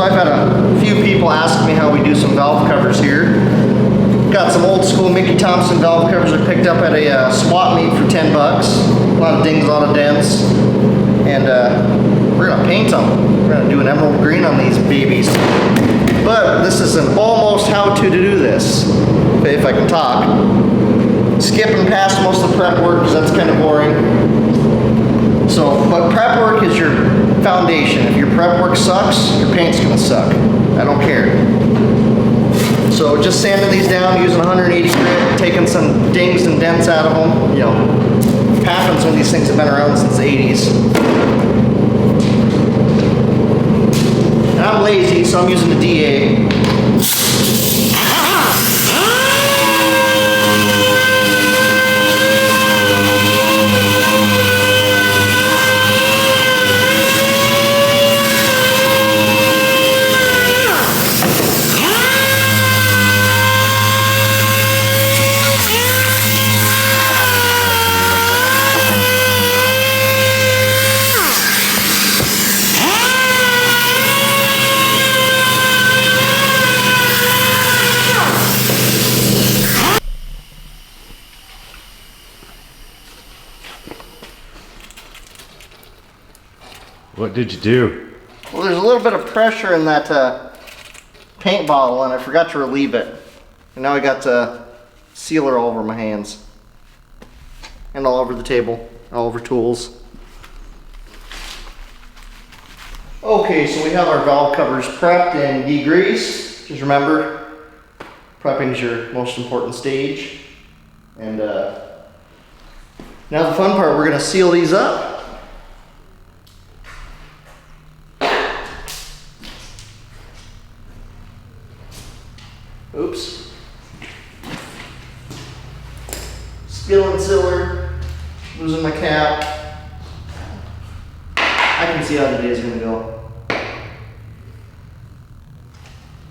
I've had a few people ask me how we do some valve covers here. Got some old school Mickey Thompson valve covers I picked up at a swap meet for 10 bucks. A lot of dings, a lot of dents. And we're gonna paint them. We're gonna do an emerald green on these babies. But this is an almost how-to do this, if I can talk. Skipping past most of the prep work because that's kind of boring. So, but prep work is your foundation. If your prep work sucks, your paint's gonna suck. I don't care. So just sanding these down using 180 grit, taking some dings and dents out of them. You know, happens when these things have been around since the 80s. And I'm lazy, so I'm using the DA. What did you do? Well, there's a little bit of pressure in that paint bottle and I forgot to relieve it. And now I got sealer all over my hands. And all over the table, all over tools. Okay, so we have our valve covers prepped and degreased. Just remember, prepping is your most important stage. And now the fun part, we're gonna seal these up. Oops. Spilling sealer, losing my cap. I can see how the day is gonna go.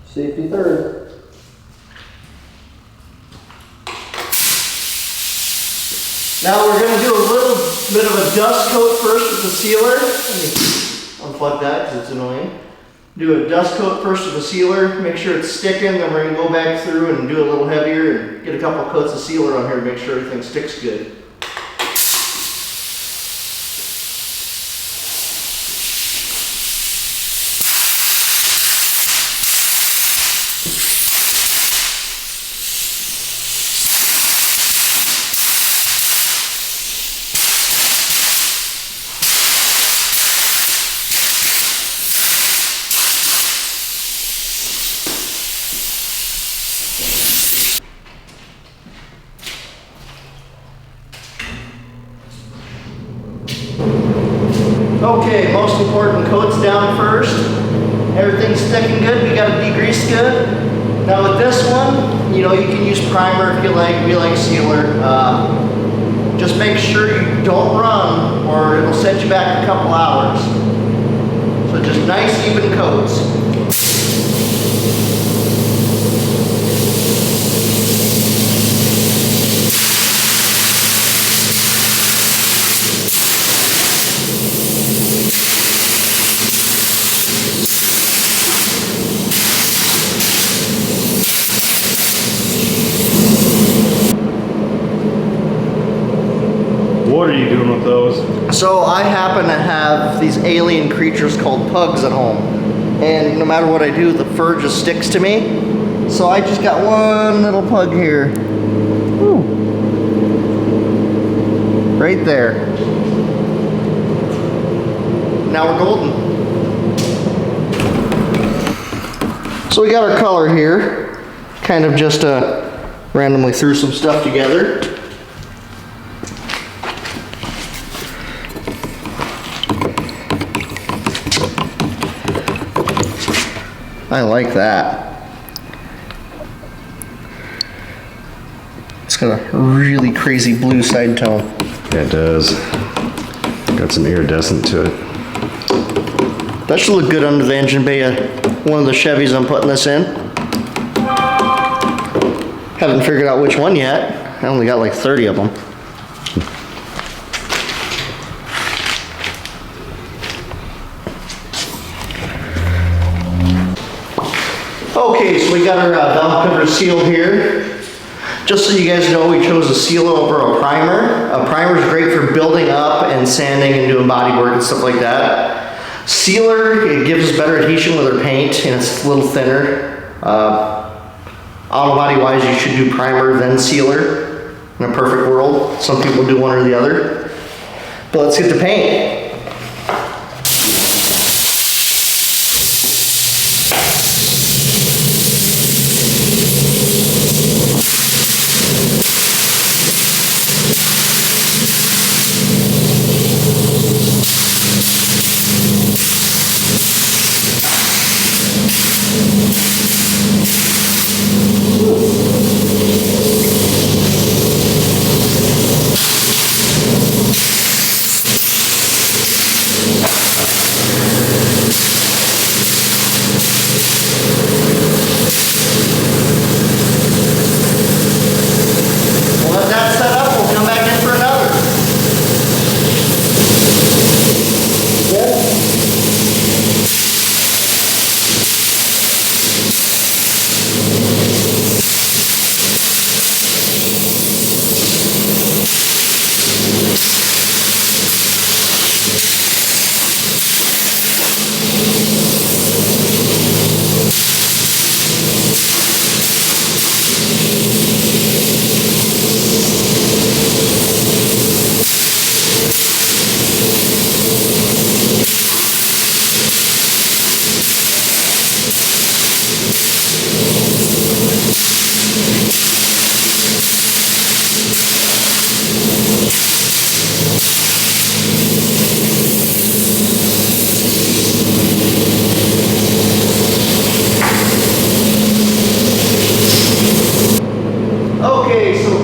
Safety third. Now we're gonna do a little bit of a dust coat first with the sealer. Let me unplug that because it's annoying. Do a dust coat first with the sealer, make sure it's sticking, then we're gonna go back through and do a little heavier and get a couple of coats of sealer on here to make sure everything sticks good. Okay, most important, coats down first. Everything's sticking good, we got it degreased good. Now with this one, you know, you can use primer if you like, we like sealer. Just make sure you don't run or it'll set you back a couple hours. So just nice even coats. What are you doing with those? So I happen to have these alien creatures called pugs at home. And no matter what I do, the fur just sticks to me. So I just got one little pug here. Ooh. Right there. Now we're golden. So we got our color here. Kind of just randomly threw some stuff together. I like that. It's got a really crazy blue side tone. Yeah, it does. Got some iridescent to it. That should look good under the engine bay of one of the Chevys I'm putting this in. Haven't figured out which one yet. I only got like 30 of them. Okay, so we got our valve cover sealed here. Just so you guys know, we chose a seal over a primer. A primer is great for building up and sanding and doing body work and stuff like that. Sealer, it gives us better adhesion with our paint and it's a little thinner. Auto body wise, you should do primer then sealer in a perfect world. Some people do one or the other. But let's get to paint.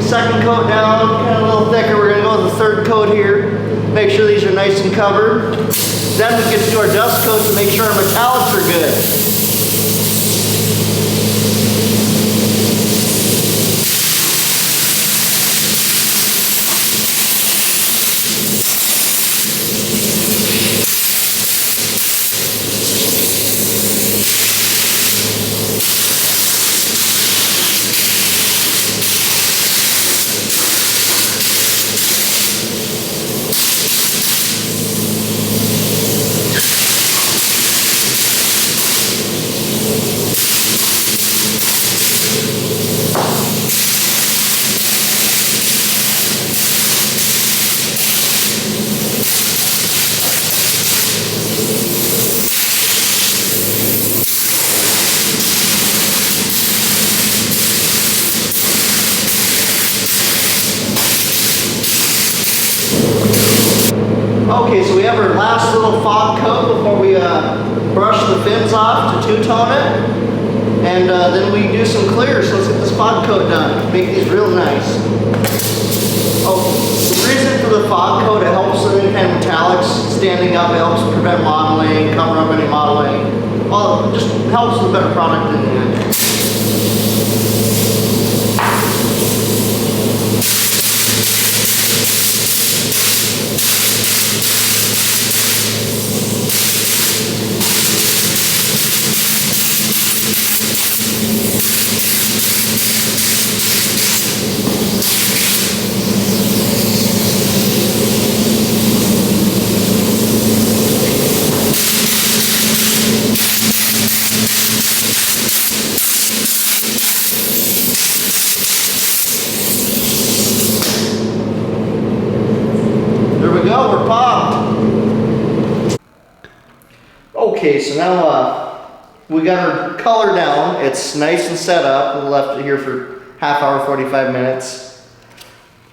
Second coat down, kind of a little thicker. We're gonna go with the third coat here. Make sure these are nice and covered. Then we get to do our dust coat to make sure our metallics are good. Okay, so we have our last little fog coat before we brush the fins off to two-tone it. And then we do some clear, so let's get this fog coat done. Make these real nice. Oh, the reason for the fog coat, it helps with any kind of metallics standing up. It helps prevent modeling, cover up any modeling. Well, it just helps with a better product in the end. We're popped. Okay, so now we got our color down. It's nice and set up. We left it here for half hour, 45 minutes.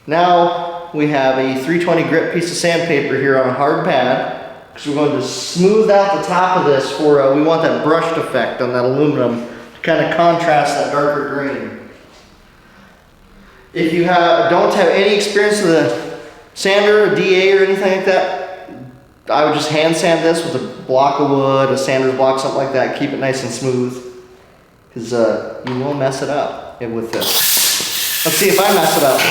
Now we have a 320 grit piece of sandpaper here on a hard pad because we're going to smooth out the top of this for, we want that brushed effect on that aluminum to kind of contrast that darker green. If you don't have any experience with a sander, a DA, or anything like that, I would just hand sand this with a block of wood, a sander's block, something like that. Keep it nice and smooth, because you will mess it up with this. Let's see if I mess it up.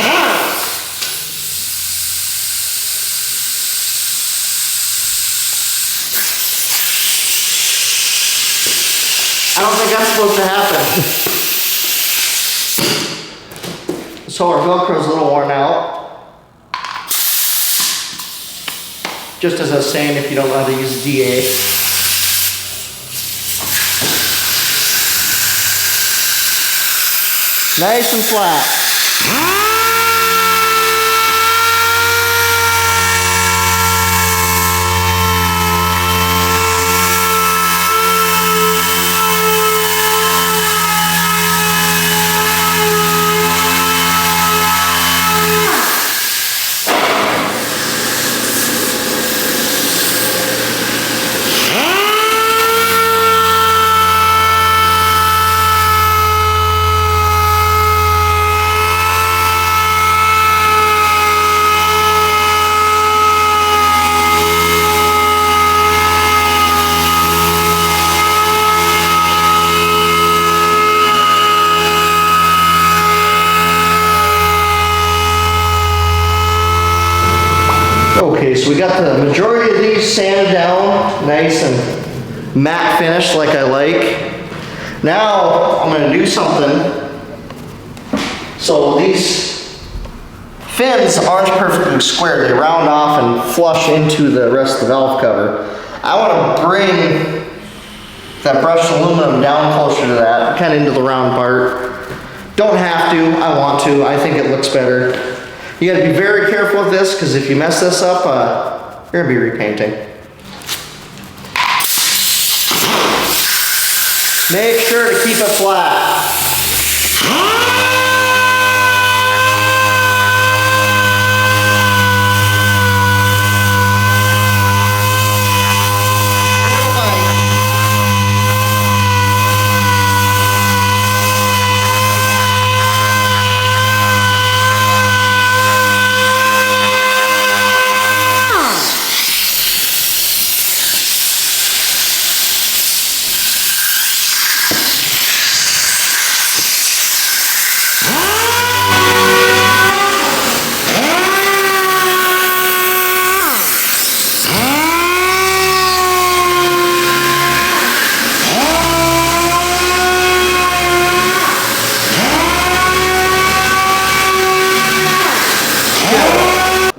I don't think that's supposed to happen. So our Velcro's a little worn out. Just as I was saying, if you don't know how to use DA. Nice and flat. Okay, so we got the majority of these sanded down, nice and matte finish like I like. Now I'm going to do something. So these fins aren't perfectly square. They round off and flush into the rest of the valve cover. I want to bring that brushed aluminum down closer to that, kind of into the round part. Don't have to, I want to. I think it looks better. You gotta be very careful with this, because if you mess this up, you're gonna be repainting. Make sure to keep it flat.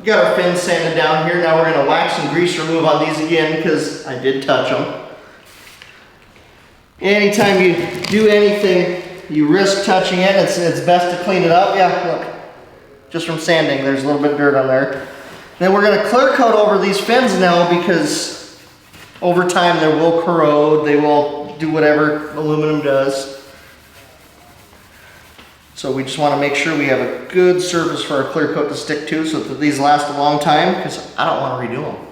Got our fins sanded down here. Now we're going to wax and grease remove on these again because I did touch them. Anytime you do anything, you risk touching it. It's best to clean it up. Yeah, look, just from sanding, there's a little bit of dirt on there. Then we're going to clear coat over these fins now because over time they will corrode. They will do whatever aluminum does. So we just want to make sure we have a good surface for our clear coat to stick to so that these last a long time, because I don't want to redo them.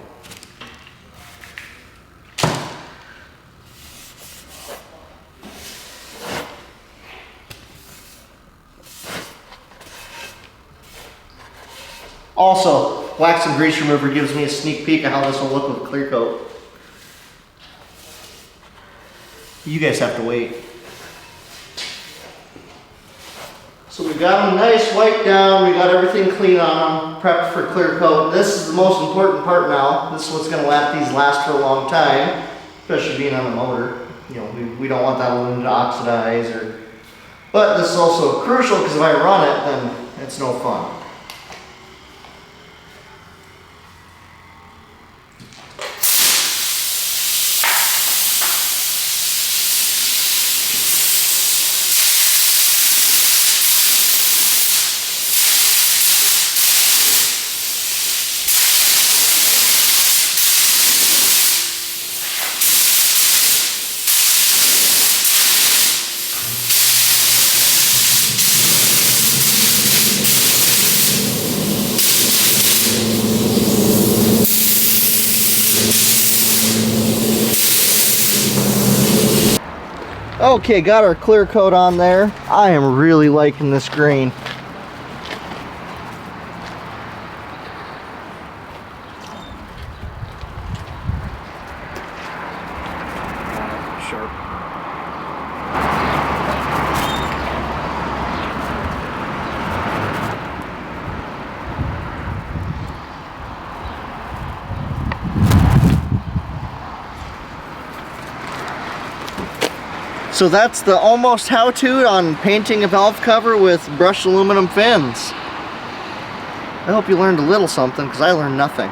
Also, wax and grease remover gives me a sneak peek of how this will look with a clear coat. You guys have to wait. So we've got them nice wiped down, we got everything clean on them, prepped for clear coat. This is the most important part now. This is what's going to let these last for a long time, especially being on a motor. You know, we don't want that aluminum to oxidize. But this is also crucial because if I run it, then it's no fun. Okay, got our clear coat on there. I am really liking this green. Sharp. So that's the almost how-to on painting a valve cover with brushed aluminum fins. I hope you learned a little something, because I learned nothing.